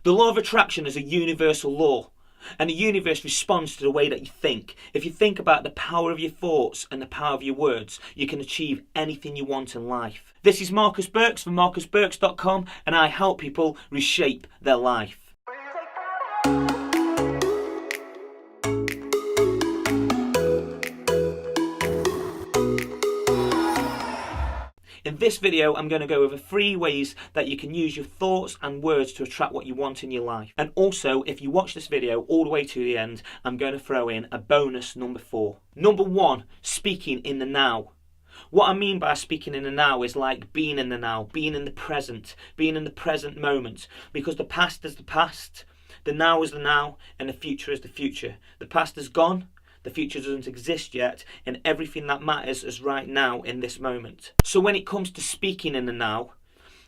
The law of attraction is a universal law, and the universe responds to the way that you think. If you think about the power of your thoughts and the power of your words, you can achieve anything you want in life. This is Marcus Burks from marcusburks.com, and I help people reshape their life. In this video, I'm going to go over 3 ways that you can use your thoughts and words to attract what you want in your life. And also, if you watch this video all the way to the end, I'm going to throw in a bonus number 4. Number 1, speaking in the now. What I mean by speaking in the now is like being in the now, being in the present moment. Because the past is the past, the now is the now, and the future is the future. The past is gone. The future doesn't exist yet, and everything that matters is right now in this moment. So when it comes to speaking in the now,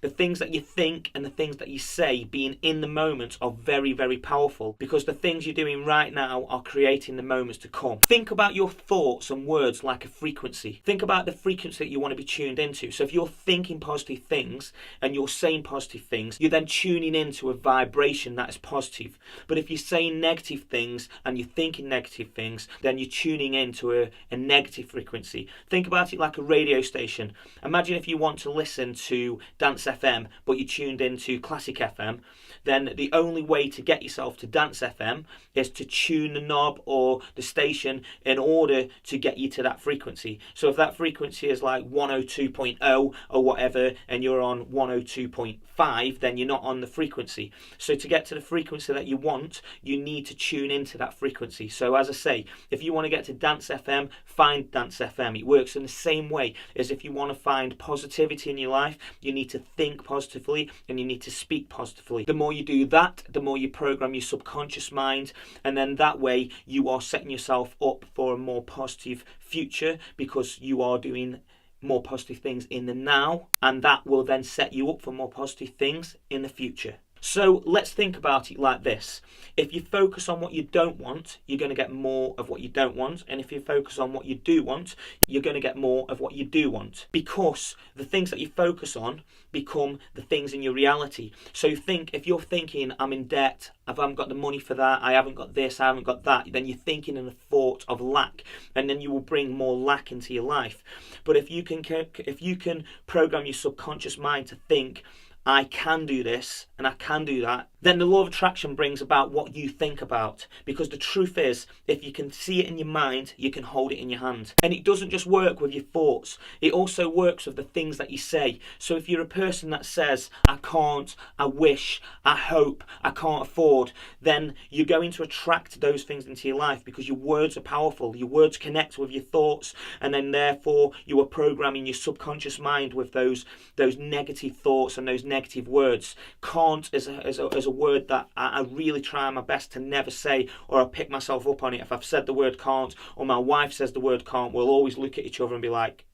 the things that you think and the things that you say being in the moment are very, very powerful, because the things you're doing right now are creating the moments to come. Think about your thoughts and words like a frequency. Think about the frequency that you want to be tuned into. So if you're thinking positive things and you're saying positive things, you're then tuning into a vibration that is positive. But if you're saying negative things and you're thinking negative things, then you're tuning into a negative frequency. Think about it like a radio station. Imagine if you want to listen to Dance FM, but you tuned into Classic FM, then the only way to get yourself to Dance FM is to tune the knob or the station in order to get you to that frequency. So if that frequency is like 102.0 or whatever, and you're on 102.5, then you're not on the frequency. So to get to the frequency that you want, you need to tune into that frequency. So as I say, if you want to get to Dance FM, find Dance FM. It works in the same way as if you want to find positivity in your life, you need to think positively and you need to speak positively. The more you do that, the more you program your subconscious mind, and then that way you are setting yourself up for a more positive future, because you are doing more positive things in the now, and that will then set you up for more positive things in the future. So let's think about it like this. If you focus on what you don't want, you're going to get more of what you don't want. And if you focus on what you do want, you're going to get more of what you do want. Because the things that you focus on become the things in your reality. So if you're thinking, I'm in debt, I haven't got the money for that, I haven't got this, I haven't got that, then you're thinking in a thought of lack, and then you will bring more lack into your life. But if you can program your subconscious mind to think, I can do this and I can do that, then the law of attraction brings about what you think about. Because the truth is, if you can see it in your mind, you can hold it in your hand. And it doesn't just work with your thoughts, it also works with the things that you say. So if you're a person that says, I can't, I wish, I hope, I can't afford, then you're going to attract those things into your life, because your words are powerful. Your words connect with your thoughts, and then therefore you are programming your subconscious mind with those negative thoughts and those negative words. Can't is a word that I really try my best to never say, or I pick myself up on it. If I've said the word can't, or my wife says the word can't, we'll always look at each other and be like,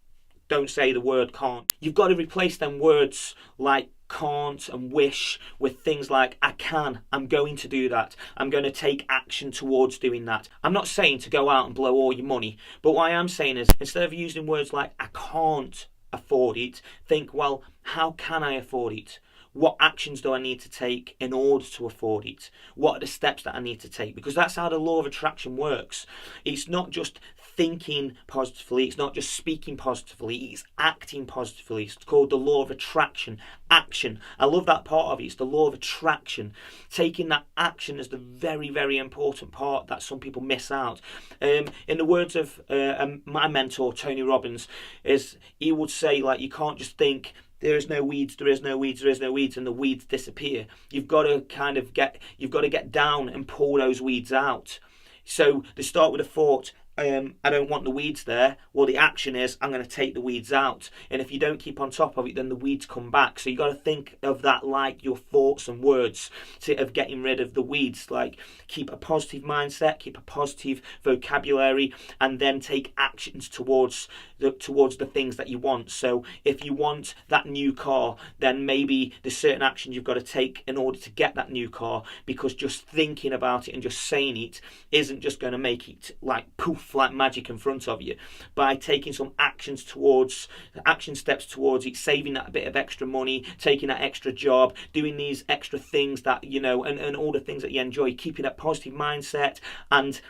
don't say the word can't. You've got to replace them words like can't and wish with things like I can, I'm going to do that, I'm going to take action towards doing that. I'm not saying to go out and blow all your money, but what I am saying is, instead of using words like I can't afford it, think, well, how can I afford it? What actions do I need to take in order to afford it? What are the steps that I need to take? Because that's how the law of attraction works. It's not just thinking positively, it's not just speaking positively, it's acting positively. It's called the law of attraction. Action. I love that part of it. It's the law of attraction. Taking that action is the very, very important part that some people miss out. In the words of my mentor, Tony Robbins, he would say, like, you can't just think, there is no weeds, there is no weeds, there is no weeds, and the weeds disappear. You've got to get down and pull those weeds out. So they start with a thought, I don't want the weeds there. Well, the action is I'm going to take the weeds out. And if you don't keep on top of it, then the weeds come back. So you got to think of that like your thoughts and words of getting rid of the weeds. Like, keep a positive mindset, keep a positive vocabulary, and then take actions towards the things that you want. So if you want that new car, then maybe there's certain actions you've got to take in order to get that new car, because just thinking about it and just saying it isn't just going to make it like poof like magic in front of you by taking some action steps towards it, saving that bit of extra money, taking that extra job, doing these extra things that, and all the things that you enjoy, keeping that positive mindset and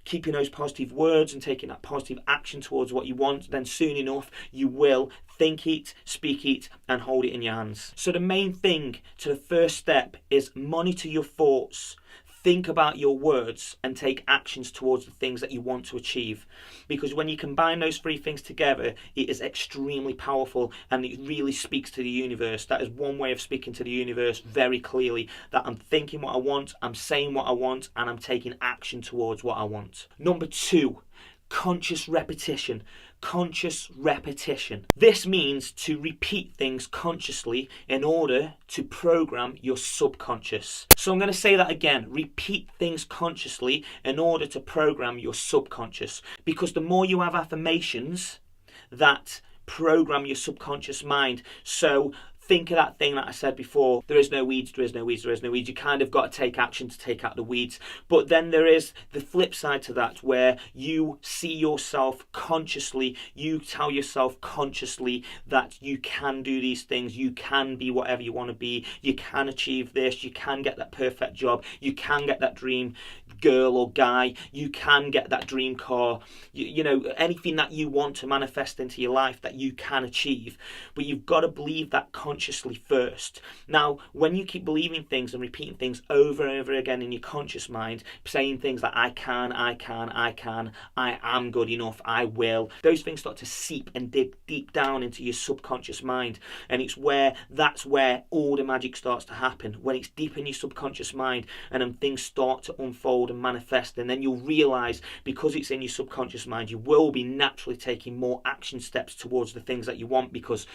keeping those positive words and taking that positive action towards what you want, then soon enough you will think it, speak it, and hold it in your hands. So the main thing to the first step is monitor your thoughts. Think about your words and take actions towards the things that you want to achieve. Because when you combine those three things together, it is extremely powerful and it really speaks to the universe. That is one way of speaking to the universe very clearly, that I'm thinking what I want, I'm saying what I want, and I'm taking action towards what I want. Number 2, conscious repetition. Conscious repetition. This means to repeat things consciously in order to program your subconscious. So I'm going to say that again. Repeat things consciously in order to program your subconscious. Because the more you have affirmations that program your subconscious mind. So think of that thing that I said before, there is no weeds, there is no weeds, there is no weeds. You kind of got to take action to take out the weeds. But then there is the flip side to that, where you see yourself consciously, you tell yourself consciously that you can do these things, you can be whatever you want to be, you can achieve this, you can get that perfect job, you can get that dream girl or guy, you can get that dream car, anything that you want to manifest into your life that you can achieve. But you've got to believe that consciously first. Now, when you keep believing things and repeating things over and over again in your conscious mind, saying things like I can, I am good enough, I will, those things start to seep and dig deep down into your subconscious mind. And that's where all the magic starts to happen, when it's deep in your subconscious mind, and then things start to unfold and manifest. And then you'll realize, because it's in your subconscious mind, you will be naturally taking more action steps towards the things that you want. Because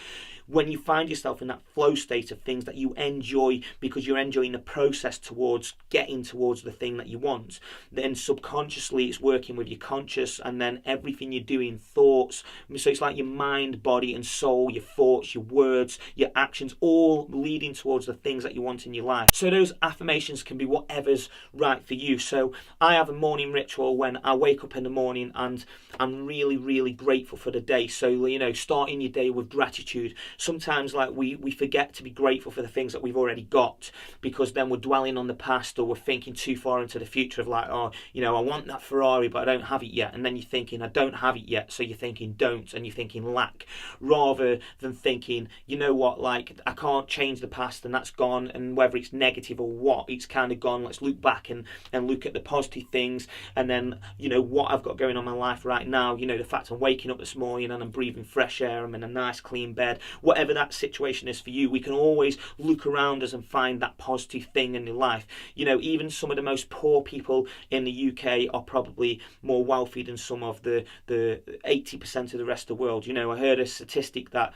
when you find yourself in that flow state of things that you enjoy, because you're enjoying the process towards getting towards the thing that you want, then subconsciously it's working with your conscious, and then everything you're doing, thoughts, so it's like your mind, body and soul, your thoughts, your words, your actions, all leading towards the things that you want in your life. So those affirmations can be whatever's right for you. So I have a morning ritual when I wake up in the morning and I'm really, really grateful for the day. So, starting your day with gratitude. Sometimes we forget to be grateful for the things that we've already got, because then we're dwelling on the past, or we're thinking too far into the future of I want that Ferrari but I don't have it yet, and then you're thinking I don't have it yet, so you're thinking don't, and you're thinking lack, rather than thinking, I can't change the past and that's gone, and whether it's negative or what, it's kind of gone. Let's look back and look at the positive things, and then what I've got going on in my life right now, the fact I'm waking up this morning and I'm breathing fresh air, I'm in a nice clean bed, whatever that situation is for you. We can always look around us and find that positive thing in your life. Even some of the most poor people in the UK are probably more wealthy than some of the 80% of the rest of the world. I heard a statistic that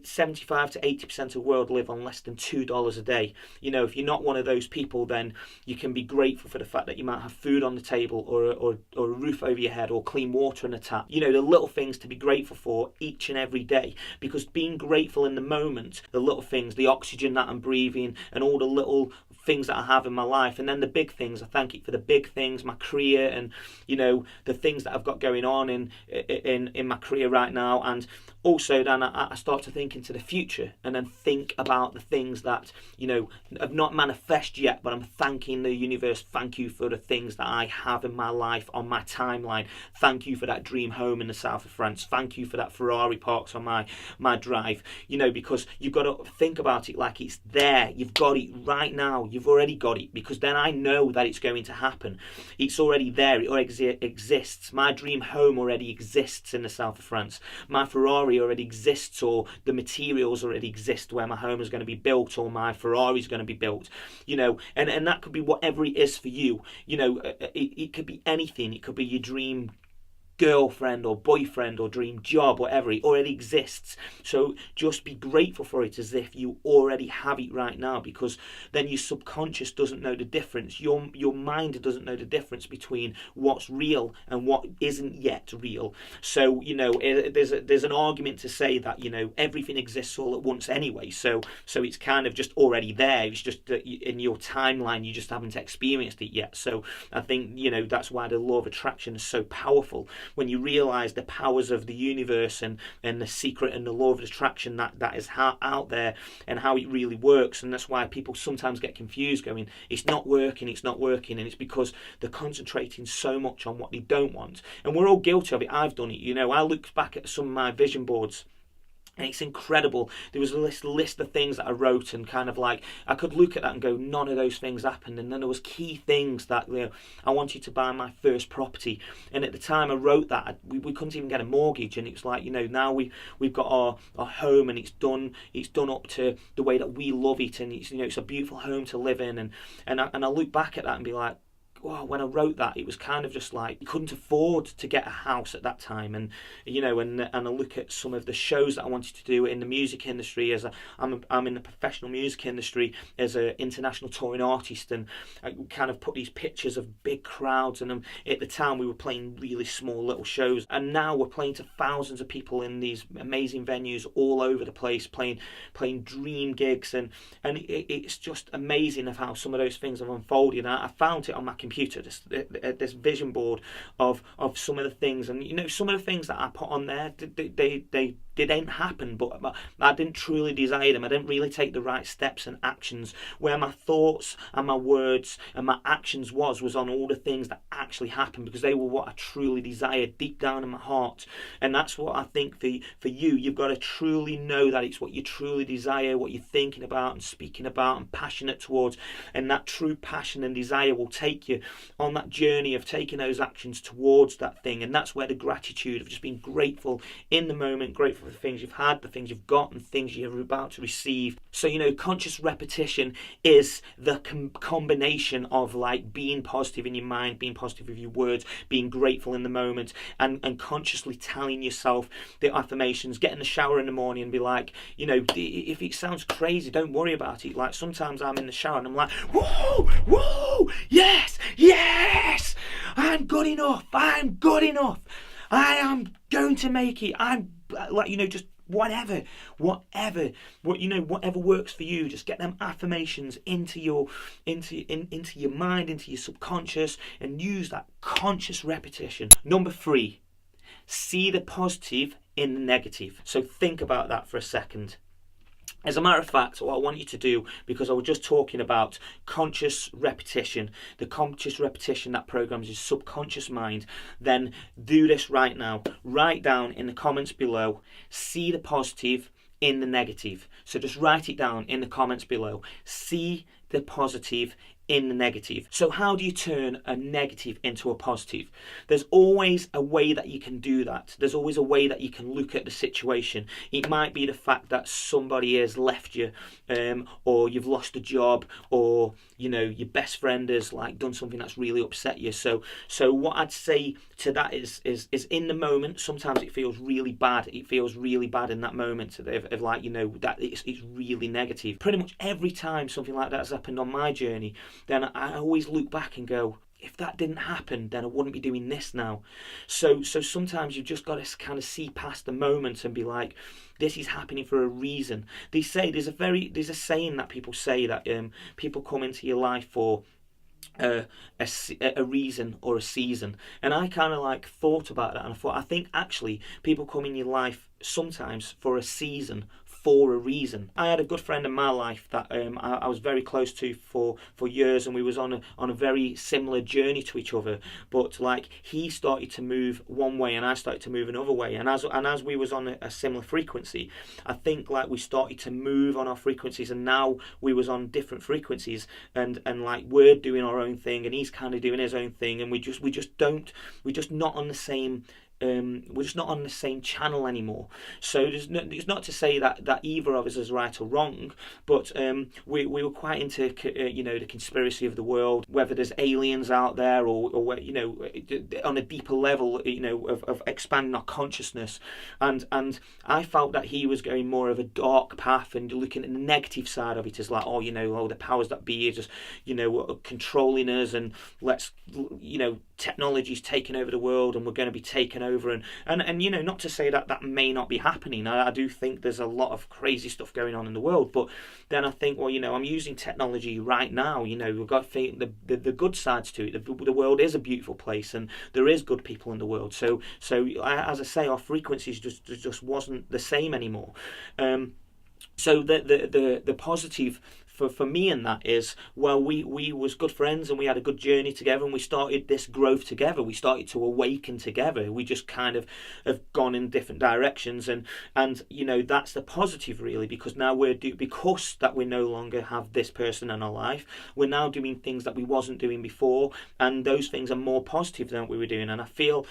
75 to 80% of the world live on less than $2 a day. If you're not one of those people, then you can be grateful for the fact that you might have food on the table, or a roof over your head, or clean water in the tap. The little things to be grateful for each and every day, because being grateful in the moment, the little things, the oxygen that I'm breathing, and all the little things that I have in my life, and then the big things, I thank it for the big things, my career, and the things that I've got going on in my career right now. And also then I start to think into the future, and then think about the things that have not manifest yet, but I'm thanking the universe. Thank you for the things that I have in my life on my timeline. Thank you for that dream home in the south of France. Thank you for that Ferrari parked on my drive. Because you've got to think about it like it's there. You've got it right now. You've already got it, because then I know that it's going to happen. It's already there. It already exists. My dream home already exists in the south of France. My Ferrari already exists, or the materials already exist where my home is going to be built, or my Ferrari is going to be built. And that could be whatever it is for you. It could be anything. It could be your dream girlfriend or boyfriend or dream job, whatever. It already exists. So just be grateful for it as if you already have it right now, because then your subconscious doesn't know the difference. Your mind doesn't know the difference between what's real and what isn't yet real. So, there's an argument to say that, everything exists all at once anyway. So it's kind of just already there. It's just that in your timeline, you just haven't experienced it yet. So I think, that's why the law of attraction is so powerful. When you realize the powers of the universe and the secret and the law of attraction that is out there and how it really works. And that's why people sometimes get confused going, it's not working. And it's because they're concentrating so much on what they don't want. And we're all guilty of it. I've done it. I looked back at some of my vision boards, and it's incredible. There was a list of things that I wrote, and kind of like I could look at that and go, none of those things happened. And then there was key things that, I wanted to buy my first property, and at the time I wrote that, we couldn't even get a mortgage. And it's like, now we've got our home, and it's done up to the way that we love it, and it's a beautiful home to live in. And I look back at that and be like, wow, when I wrote that, it was kind of just like you couldn't afford to get a house at that time. And and I look at some of the shows that I wanted to do in the music industry. I'm in the professional music industry as an international touring artist, and I kind of put these pictures of big crowds. And at the time we were playing really small little shows, and now we're playing to thousands of people in these amazing venues all over the place, playing dream gigs, and it's just amazing of how some of those things have unfolded. I found it on my computer, this vision board of some of the things, and some of the things that I put on there, they didn't happen, but I didn't truly desire them. I didn't really take the right steps and actions. Where my thoughts and my words and my actions was on all the things that actually happened, because they were what I truly desired deep down in my heart. And that's what I think for you. You've got to truly know that it's what you truly desire, what you're thinking about and speaking about and passionate towards. And that true passion and desire will take you on that journey of taking those actions towards that thing. And that's where the gratitude of just being grateful in the moment, grateful for the things you've had, the things you've got, and things you're about to receive. So conscious repetition is the combination of like being positive in your mind, being positive with your words, being grateful in the moment, and consciously telling yourself the affirmations. Get in the shower in the morning and be like, if it sounds crazy, don't worry about it. Like sometimes I'm in the shower and I'm like, whoa, yes, I'm good enough, I am going to make it. I'm like, just whatever works for you. Just get them affirmations into your mind, into your subconscious, and use that conscious repetition. Number 3, see the positive in the negative. So think about that for a second. As a matter of fact, what I want you to do, because I was just talking about conscious repetition, the conscious repetition that programs your subconscious mind, then do this right now. Write down in the comments below, see the positive in the negative. So just write it down in the comments below. See the positive in the negative. So how do you turn a negative into a positive? There's always a way that you can do that. There's always a way that you can look at the situation. It might be the fact that somebody has left you, or you've lost a job, or your best friend has like done something that's really upset you. So what I'd say to that is in the moment, sometimes it feels really bad. It feels really bad in that moment of like, that it's really negative. Pretty much every time something like that has happened on my journey, then I always look back and go, if that didn't happen, then I wouldn't be doing this now. So sometimes you've just got to kind of see past the moment and be like, this is happening for a reason. They say there's a saying that people say that people come into your life for a reason or a season. And I kind of like thought about that, and I think actually people come in your life sometimes for a season, for a reason. I had a good friend in my life that I was very close to for years, and we was on a very similar journey to each other. But like he started to move one way, and I started to move another way. And as we was on a similar frequency, I think like we started to move on our frequencies, and now we was on different frequencies, and like we're doing our own thing, and he's kind of doing his own thing, and we just not on the same we're just not on the same channel anymore. So it's not to say that either of us is right or wrong, but we were quite into the conspiracy of the world, whether there's aliens out there or on a deeper level, of expanding our consciousness, and I felt that he was going more of a dark path and looking at the negative side of it as like, the powers that be are just controlling us, and technology's taking over the world and we're going to be taken over, and not to say that may not be happening. I do think there's a lot of crazy stuff going on in the world, but then I think, I'm using technology right now. We've got to think the good sides to it. The world is a beautiful place and there is good people in the world. So as I say, our frequencies just wasn't the same anymore. So the positive for me in that is, we was good friends and we had a good journey together, and we started this growth together. We started to awaken together. We just kind of have gone in different directions, and that's the positive really, because now because that we no longer have this person in our life, we're now doing things that we wasn't doing before, and those things are more positive than what we were doing. And I feel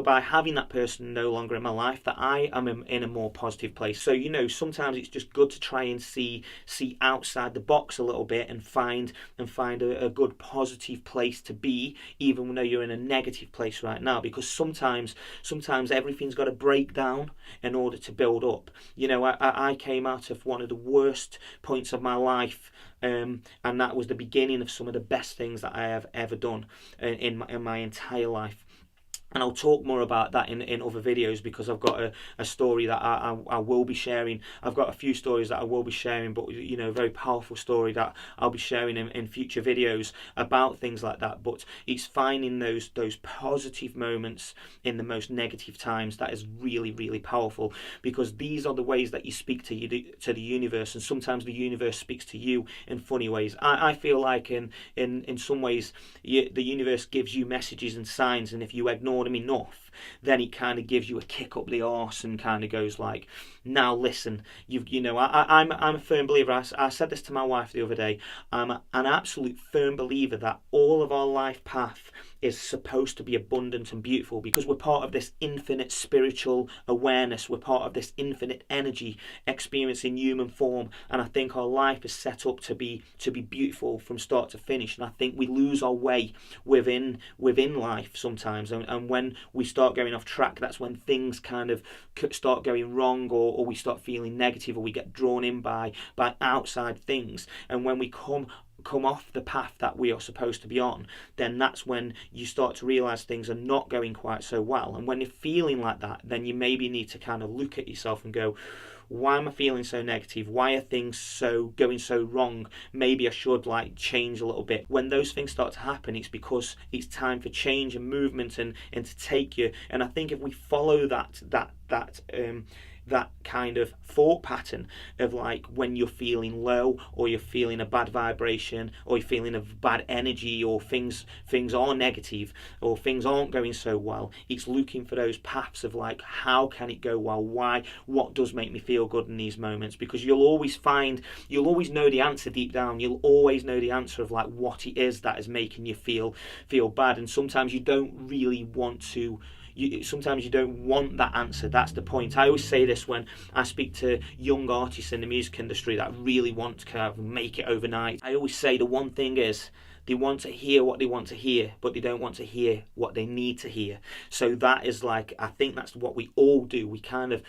by having that person no longer in my life that I am in a more positive place. So sometimes it's just good to try and see outside the box a little bit and find a good positive place to be, even though you're in a negative place right now, because sometimes everything's got to break down in order to build up. I came out of one of the worst points of my life, and that was the beginning of some of the best things that I have ever done in my entire life. And I'll talk more about that in other videos, because I've got a story that I will be sharing. I've got a few stories that I will be sharing, but a very powerful story that I'll be sharing in future videos about things like that. But it's finding those positive moments in the most negative times that is really, really powerful, because these are the ways that you speak to the universe, and sometimes the universe speaks to you in funny ways. I feel like in some ways the universe gives you messages and signs, and if you ignore them enough, then it kind of gives you a kick up the arse and kind of goes like, now listen, I'm a firm believer. I said this to my wife the other day. I'm an absolute firm believer that all of our life path is supposed to be abundant and beautiful, because we're part of this infinite spiritual awareness. We're part of this infinite energy experience in human form, and I think our life is set up to be beautiful from start to finish. And I think we lose our way within life sometimes, and when we start going off track, that's when things kind of start going wrong, or we start feeling negative, or we get drawn in by outside things. And when we come off the path that we are supposed to be on, then that's when you start to realize things are not going quite so well. And when you're feeling like that, then you maybe need to kind of look at yourself and go, why am I feeling so negative? Why are things going so wrong? Maybe I should change a little bit. When those things start to happen, it's because it's time for change and movement and to take you. And I think if we follow that kind of thought pattern of when you're feeling low, or you're feeling a bad vibration, or you're feeling a bad energy, or things are negative, or things aren't going so well, it's looking for those paths of how can it go well? Why? What does make me feel good in these moments? Because you'll always know the answer deep down. You'll always know the answer of what it is that is making you feel bad. And sometimes you don't really want to. Sometimes you don't want that answer. That's the point. I always say this when I speak to young artists in the music industry that really want to kind of make it overnight. I always say the one thing is, they want to hear what they want to hear, but they don't want to hear what they need to hear. So that is I think that's what we all do. We kind of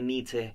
need to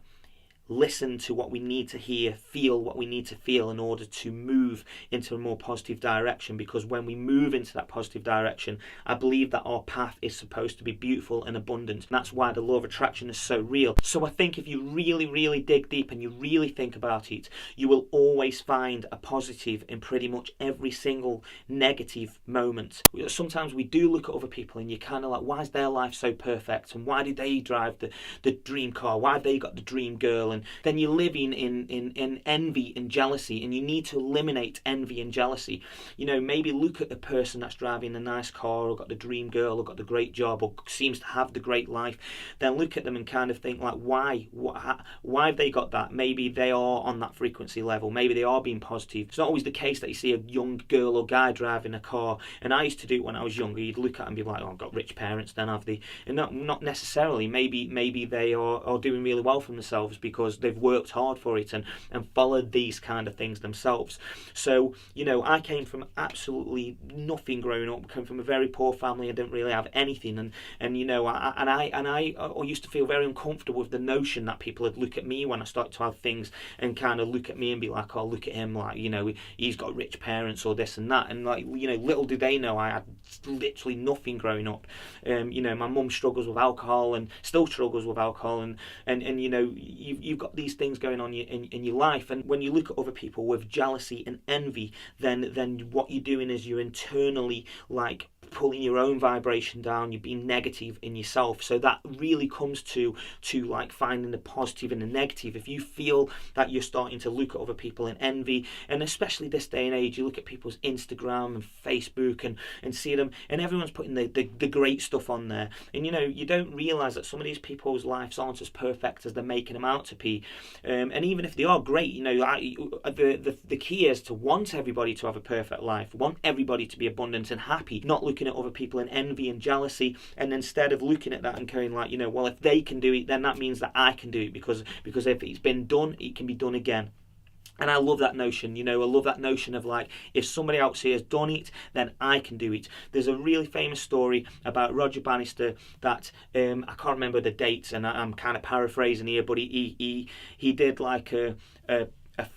listen to what we need to hear, feel what we need to feel in order to move into a more positive direction. Because when we move into that positive direction, I believe that our path is supposed to be beautiful and abundant. And that's why the law of attraction is so real. So I think if you really, really dig deep and you really think about it, you will always find a positive in pretty much every single negative moment. Sometimes we do look at other people and you're kind of why is their life so perfect? And why did they drive the dream car? Why have they got the dream girl? and then you're living in envy and jealousy, and you need to eliminate envy and jealousy. Maybe look at the person that's driving a nice car, or got the dream girl, or got the great job, or seems to have the great life. Then look at them and kind of think, like, why have they got that? Maybe they are on that frequency level. Maybe they are being positive. It's not always the case that you see a young girl or guy driving a car, and I used to do it when I was younger. You'd look at them and be like, oh, I've got rich parents, then have they? And not necessarily. Maybe they are doing really well for themselves because they've worked hard for it and followed these kind of things themselves. So I came from absolutely nothing growing up. Came from a very poor family. I didn't really have anything, and I used to feel very uncomfortable with the notion that people would look at me when I started to have things and kind of look at me and be like, oh, look at him, like, he's got rich parents or this and that. And like, little do they know I had literally nothing growing up. My mum struggles with alcohol and still struggles with alcohol, and you've got these things going on in your life. And when you look at other people with jealousy and envy, then what you're doing is you're internally like pulling your own vibration down. You're being negative in yourself. So that really comes to like finding the positive and the negative. If you feel that you're starting to look at other people in envy, and especially this day and age, you look at people's Instagram and Facebook and see them, and everyone's putting the great stuff on there, and you don't realize that some of these people's lives aren't as perfect as they're making them out to be. And even if they are great, the key is to want everybody to have a perfect life, want everybody to be abundant and happy, not looking at other people in envy and jealousy, and instead of looking at that and going like, well, if they can do it, then that means that I can do it, because if it's been done, it can be done again. And I love that notion, I love that notion of like, if somebody else here has done it, then I can do it. There's a really famous story about Roger Bannister that I can't remember the dates, and I'm kind of paraphrasing here, but he did like a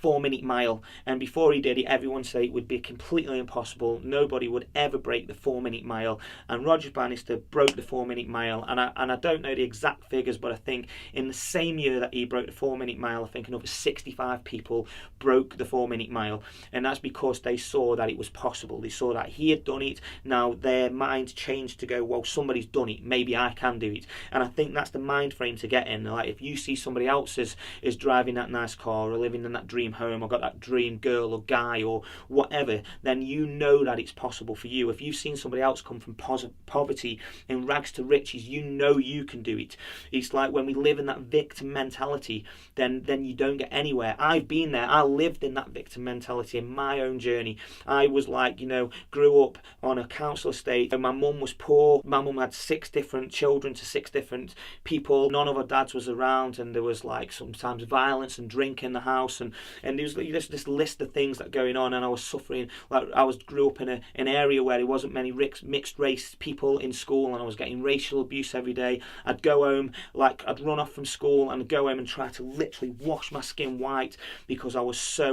4-minute mile, and before he did it, everyone said it would be completely impossible. Nobody would ever break the 4-minute mile, and Roger Bannister broke the 4-minute mile. And I don't know the exact figures, but I think in the same year that he broke the 4-minute mile, I think another 65 people broke the 4-minute mile, and that's because they saw that it was possible. They saw that he had done it. Now their mind changed to go, well, somebody's done it, maybe I can do it. And I think that's the mind frame to get in. Like, if you see somebody else is driving that nice car, or living in that dream home, or got that dream girl or guy or whatever, then you know that it's possible for you. If you've seen somebody else come from poverty in rags to riches, you know you can do it. It's like when we live in that victim mentality, then you don't get anywhere. I've been there. I lived in that victim mentality in my own journey. I was like, grew up on a council estate, and my mum was poor. My mum had 6 different children to 6 different people. None of our dads was around, and there was like sometimes violence and drink in the house, and there was this list of things that going on, and I was suffering. Like, grew up in an area where there wasn't many mixed race people in school, and I was getting racial abuse every day. I'd go home, like I'd run off from school and go home and try to literally wash my skin white, because I was I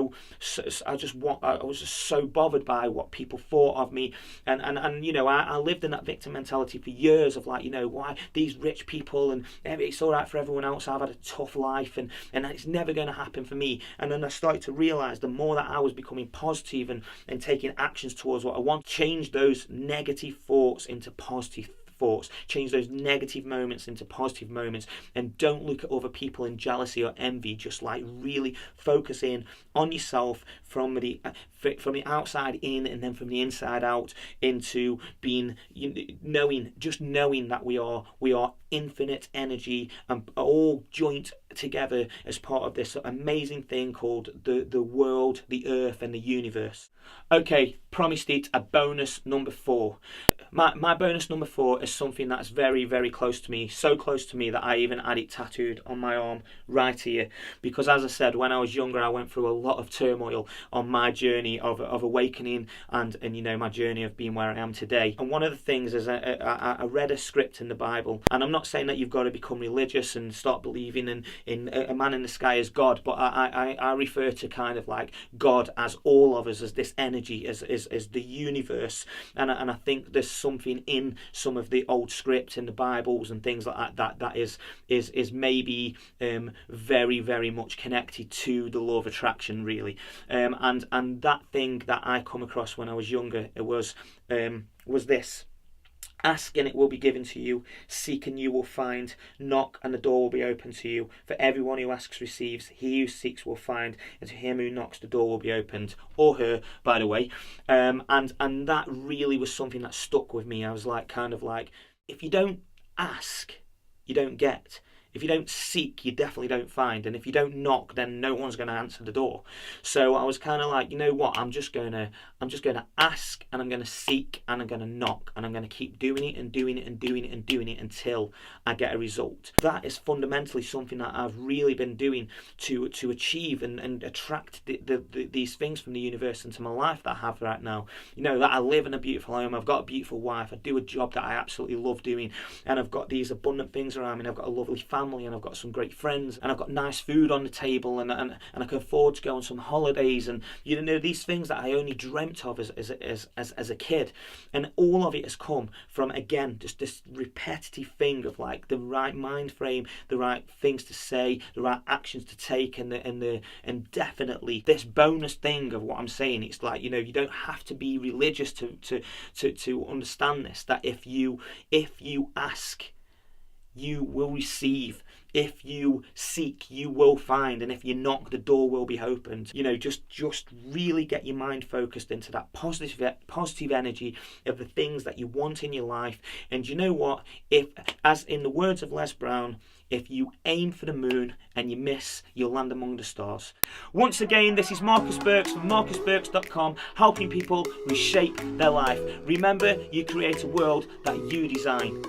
was just so bothered by what people thought of me, and I lived in that victim mentality for years of like, why these rich people, and it's all right for everyone else. I've had a tough life, and it's never going to happen for me. And then I started to realise the more that I was becoming positive and taking actions towards what I want, change those negative thoughts into positive thoughts, change those negative moments into positive moments, and don't look at other people in jealousy or envy. Just like really focus in on yourself from the outside in, and then from the inside out, into being knowing that we are infinite energy, and all joint together as part of this amazing thing called the world, the earth, and the universe. Okay, promised it, a bonus number 4. My bonus number 4 is something that's very, very close to me, so close to me that I even had it tattooed on my arm right here, because as I said, when I was younger, I went through a lot of turmoil on my journey of awakening, and my journey of being where I am today. And one of the things is I read a script in the Bible, and I'm not saying that you've got to become religious and start believing in a man in the sky as God, but I refer to kind of like God as all of us, as this energy, as the universe, and I think there's something in some of the old scripts in the Bibles and things like that is maybe very, very much connected to the law of attraction, really. And that thing that I come across when I was younger, it was this. Ask and it will be given to you. Seek and you will find. Knock and the door will be open to you. For everyone who asks receives. He who seeks will find. And to him who knocks the door will be opened. Or her, by the way. And that really was something that stuck with me. I was like, kind of like, if you don't ask, you don't get. If you don't seek, you definitely don't find. And if you don't knock, then no one's going to answer the door. So I was kind of like, you know what? I'm just going to ask, and I'm going to seek, and I'm going to knock, and I'm going to keep doing it and doing it and doing it and doing it until I get a result. That is fundamentally something that I've really been doing to achieve and attract these things from the universe into my life that I have right now. You know, that I live in a beautiful home, I've got a beautiful wife, I do a job that I absolutely love doing, and I've got these abundant things around me, and I've got a lovely family, and I've got some great friends, and I've got nice food on the table, and I can afford to go on some holidays, and you know, these things that I only dreamt of as a kid. And all of it has come from, again, just this repetitive thing of like the right mind frame, the right things to say, the right actions to take, and definitely this bonus thing of what I'm saying. It's like, you know, you don't have to be religious to understand this, that if you ask, you will receive. If you seek, you will find, and if you knock, the door will be opened. You know, just really get your mind focused into that positive energy of the things that you want in your life. And you know what? If, as in the words of Les Brown, if you aim for the moon and you miss, you'll land among the stars. Once again, this is Marcus Burks from marcusburks.com, helping people reshape their life. Remember, you create a world that you design.